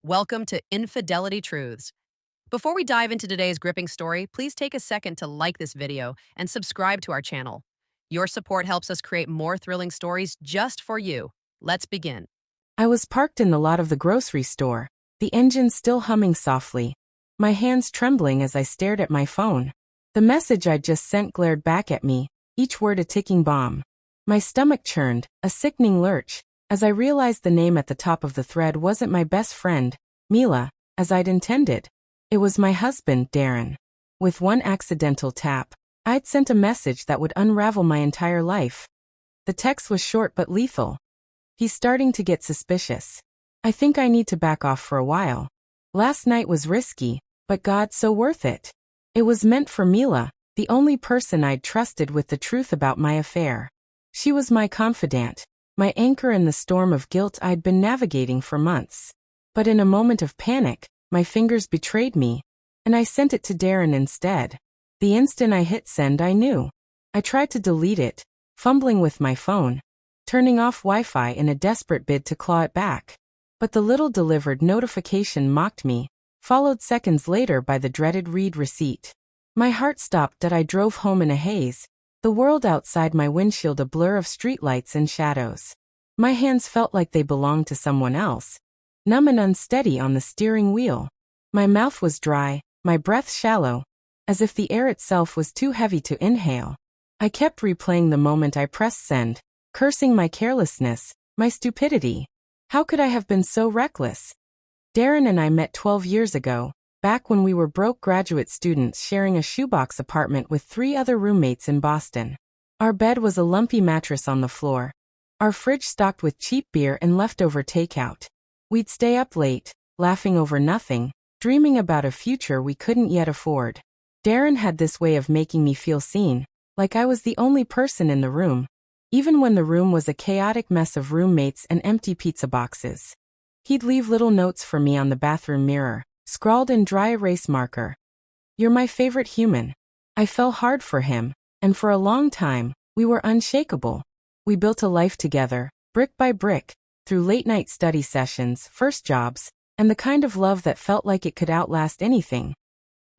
Welcome to Infidelity Truths. Before we dive into today's gripping story, please take a second to like this video and subscribe to our channel. Your support helps us create more thrilling stories just for you. Let's begin. I was parked in the lot of the grocery store, the engine still humming softly, my hands trembling as I stared at my phone. The message I'd just sent glared back at me, each word a ticking bomb. My stomach churned, a sickening lurch, as I realized the name at the top of the thread wasn't my best friend, Mila, as I'd intended. It was my husband, Darren. With one accidental tap, I'd sent a message that would unravel my entire life. The text was short but lethal. He's starting to get suspicious. I think I need to back off for a while. Last night was risky, but God, so worth it. It was meant for Mila, the only person I'd trusted with the truth about my affair. She was my confidante, my anchor in the storm of guilt I'd been navigating for months. But in a moment of panic, my fingers betrayed me, and I sent it to Darren instead. The instant I hit send, I knew. I tried to delete it, fumbling with my phone, turning off Wi-Fi in a desperate bid to claw it back. But the little delivered notification mocked me, followed seconds later by the dreaded read receipt. My heart stopped as I drove home in a haze, the world outside my windshield a blur of streetlights and shadows. My hands felt like they belonged to someone else, numb and unsteady on the steering wheel. My mouth was dry, my breath shallow, as if the air itself was too heavy to inhale. I kept replaying the moment I pressed send, cursing my carelessness, my stupidity. How could I have been so reckless? Darren and I met 12 years ago, back when we were broke graduate students sharing a shoebox apartment with 3 other roommates in Boston. Our bed was a lumpy mattress on the floor, our fridge stocked with cheap beer and leftover takeout. We'd stay up late, laughing over nothing, dreaming about a future we couldn't yet afford. Darren had this way of making me feel seen, like I was the only person in the room, even when the room was a chaotic mess of roommates and empty pizza boxes. He'd leave little notes for me on the bathroom mirror, scrawled in dry erase marker. "You're my favorite human." I fell hard for him, and for a long time, we were unshakable. We built a life together, brick by brick, through late-night study sessions, first jobs, and the kind of love that felt like it could outlast anything.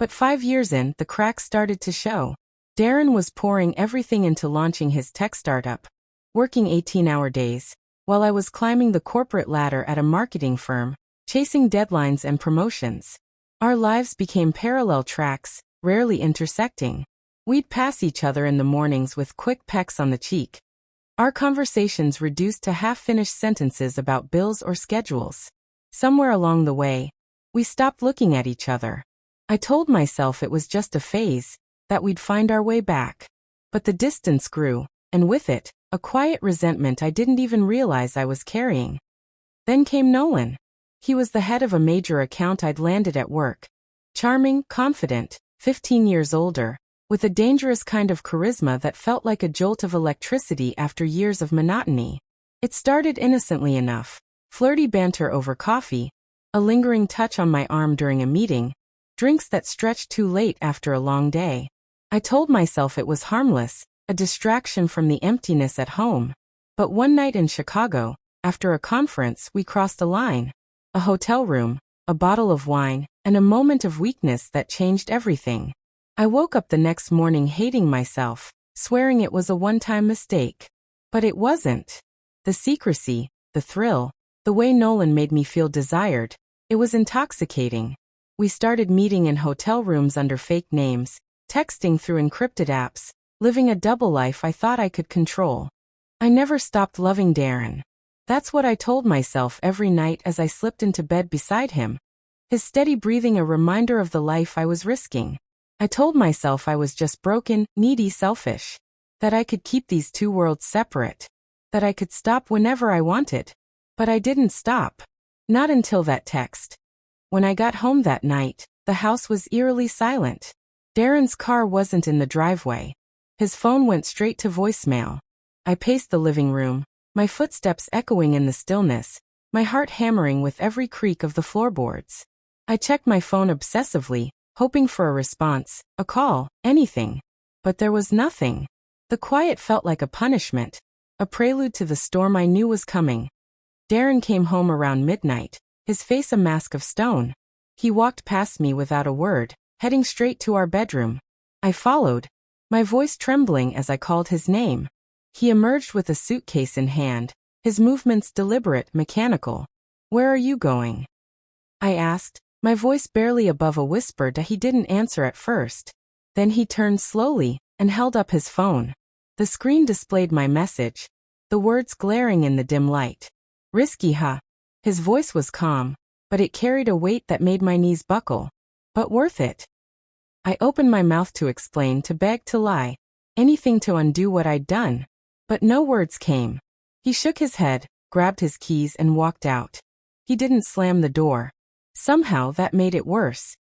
But 5 years in, the cracks started to show. Darren was pouring everything into launching his tech startup, working 18-hour days, while I was climbing the corporate ladder at a marketing firm, chasing deadlines and promotions. Our lives became parallel tracks, rarely intersecting. We'd pass each other in the mornings with quick pecks on the cheek. Our conversations reduced to half-finished sentences about bills or schedules. Somewhere along the way, we stopped looking at each other. I told myself it was just a phase, that we'd find our way back. But the distance grew, and with it, a quiet resentment I didn't even realize I was carrying. Then came Nolan. He was the head of a major account I'd landed at work. Charming, confident, 15 years older, with a dangerous kind of charisma that felt like a jolt of electricity after years of monotony. It started innocently enough. Flirty banter over coffee, a lingering touch on my arm during a meeting, drinks that stretched too late after a long day. I told myself it was harmless, a distraction from the emptiness at home. But one night in Chicago, after a conference, we crossed a line. A hotel room, a bottle of wine, and a moment of weakness that changed everything. I woke up the next morning hating myself, swearing it was a one-time mistake. But it wasn't. The secrecy, the thrill, the way Nolan made me feel desired, it was intoxicating. We started meeting in hotel rooms under fake names, texting through encrypted apps, living a double life I thought I could control. I never stopped loving Darren. That's what I told myself every night as I slipped into bed beside him. His steady breathing a reminder of the life I was risking. I told myself I was just broken, needy, selfish. That I could keep these two worlds separate. That I could stop whenever I wanted. But I didn't stop. Not until that text. When I got home that night, the house was eerily silent. Darren's car wasn't in the driveway. His phone went straight to voicemail. I paced the living room, my footsteps echoing in the stillness, my heart hammering with every creak of the floorboards. I checked my phone obsessively, hoping for a response, a call, anything. But there was nothing. The quiet felt like a punishment, a prelude to the storm I knew was coming. Darren came home around midnight, his face a mask of stone. He walked past me without a word, heading straight to our bedroom. I followed, my voice trembling as I called his name. He emerged with a suitcase in hand, his movements deliberate, mechanical. "Where are you going?" I asked, my voice barely above a whisper that he didn't answer at first. Then he turned slowly and held up his phone. The screen displayed my message, the words glaring in the dim light. "Risky, huh?" His voice was calm, but it carried a weight that made my knees buckle. "But worth it." I opened my mouth to explain, to beg, to lie, anything to undo what I'd done. But no words came. He shook his head, grabbed his keys and walked out. He didn't slam the door. Somehow that made it worse.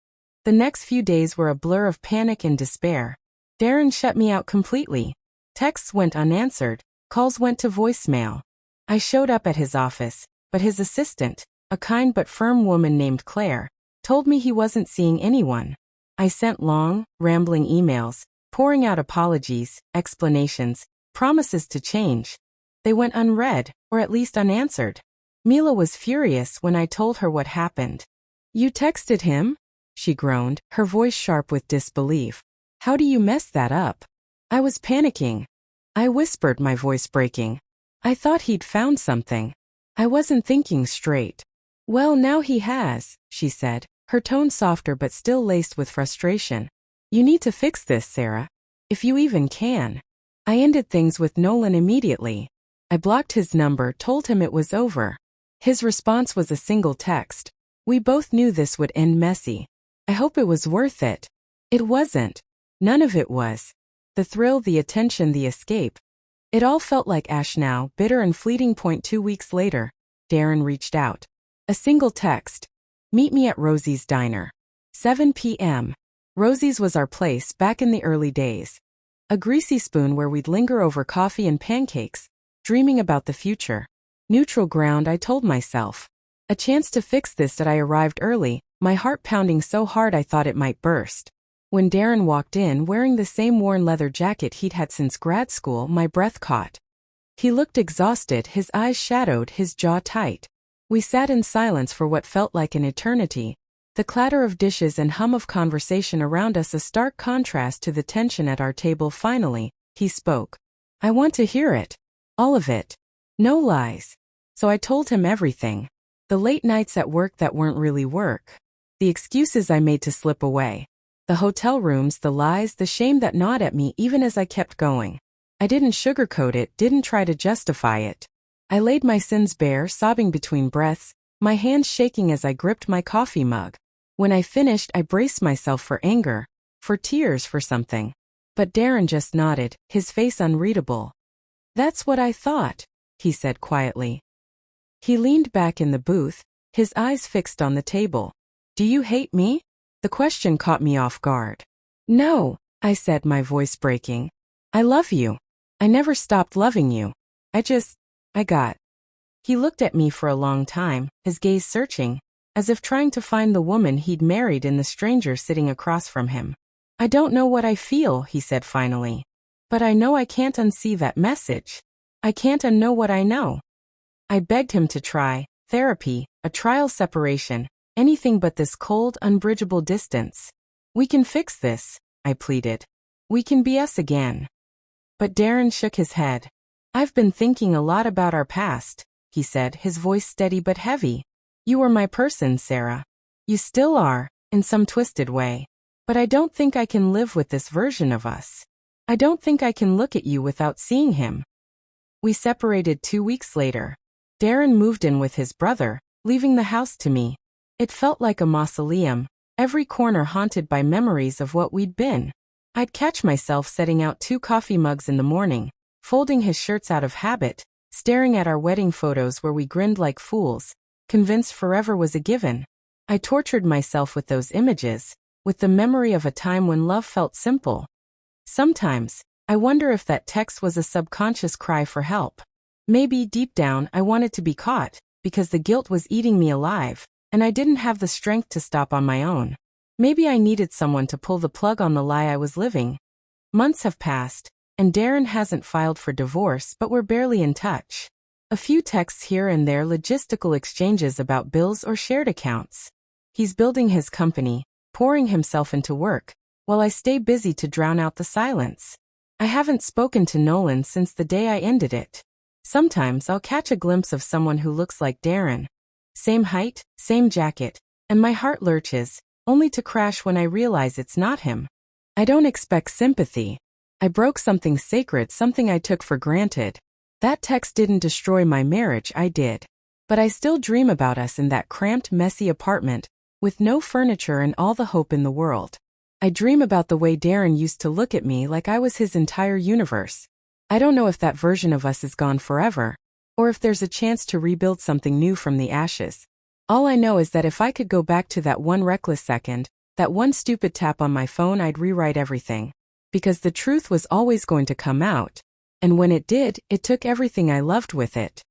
The next few days were a blur of panic and despair. Darren shut me out completely. Texts went unanswered, calls went to voicemail. I showed up at his office, but his assistant, a kind but firm woman named Claire, told me he wasn't seeing anyone. I sent long, rambling emails, pouring out apologies, explanations, promises to change. They went unread, or at least unanswered. Mila was furious when I told her what happened. "You texted him?" she groaned, her voice sharp with disbelief. "How do you mess that up?" I was panicking. I whispered, my voice breaking. "I thought he'd found something. I wasn't thinking straight." "Well, now he has," she said, her tone softer but still laced with frustration. "You need to fix this, Sarah. If you even can." I ended things with Nolan immediately. I blocked his number, told him it was over. His response was a single text. "We both knew this would end messy. I hope it was worth it." It wasn't. None of it was. The thrill, the attention, the escape. It all felt like ash now, bitter and fleeting. 2 weeks later, Darren reached out. A single text. "Meet me at Rosie's Diner. 7 p.m. Rosie's was our place back in the early days. A greasy spoon where we'd linger over coffee and pancakes, dreaming about the future. Neutral ground, I told myself. A chance to fix this. That I arrived early, my heart pounding so hard I thought it might burst. When Darren walked in wearing the same worn leather jacket he'd had since grad school, my breath caught. He looked exhausted, his eyes shadowed, his jaw tight. We sat in silence for what felt like an eternity, the clatter of dishes and hum of conversation around us a stark contrast to the tension at our table. Finally, he spoke. "I want to hear it. All of it. No lies." So I told him everything. The late nights at work that weren't really work. The excuses I made to slip away. The hotel rooms, the lies, the shame that gnawed at me even as I kept going. I didn't sugarcoat it, didn't try to justify it. I laid my sins bare, sobbing between breaths, my hands shaking as I gripped my coffee mug. When I finished, I braced myself for anger, for tears, for something. But Darren just nodded, his face unreadable. "That's what I thought," he said quietly. He leaned back in the booth, his eyes fixed on the table. "Do you hate me?" The question caught me off guard. "No," I said, my voice breaking. "I love you. I never stopped loving you. I got." He looked at me for a long time, his gaze searching, as if trying to find the woman he'd married in the stranger sitting across from him. "I don't know what I feel," he said finally. "But I know I can't unsee that message. I can't unknow what I know." I begged him to try therapy, a trial separation, anything but this cold, unbridgeable distance. "We can fix this," I pleaded. "We can be us again." But Darren shook his head. "I've been thinking a lot about our past," he said, his voice steady but heavy. "You were my person, Sarah. You still are, in some twisted way. But I don't think I can live with this version of us. I don't think I can look at you without seeing him." We separated 2 weeks later. Darren moved in with his brother, leaving the house to me. It felt like a mausoleum, every corner haunted by memories of what we'd been. I'd catch myself setting out 2 coffee mugs in the morning, folding his shirts out of habit, staring at our wedding photos where we grinned like fools, convinced forever was a given. I tortured myself with those images, with the memory of a time when love felt simple. Sometimes, I wonder if that text was a subconscious cry for help. Maybe deep down I wanted to be caught, because the guilt was eating me alive, and I didn't have the strength to stop on my own. Maybe I needed someone to pull the plug on the lie I was living. Months have passed, and Darren hasn't filed for divorce, but we're barely in touch. A few texts here and there, logistical exchanges about bills or shared accounts. He's building his company, pouring himself into work, while I stay busy to drown out the silence. I haven't spoken to Nolan since the day I ended it. Sometimes I'll catch a glimpse of someone who looks like Darren. Same height, same jacket, and my heart lurches, only to crash when I realize it's not him. I don't expect sympathy. I broke something sacred, something I took for granted. That text didn't destroy my marriage, I did. But I still dream about us in that cramped, messy apartment, with no furniture and all the hope in the world. I dream about the way Darren used to look at me like I was his entire universe. I don't know if that version of us is gone forever, or if there's a chance to rebuild something new from the ashes. All I know is that if I could go back to that one reckless second, that one stupid tap on my phone, I'd rewrite everything. Because the truth was always going to come out. And when it did, it took everything I loved with it.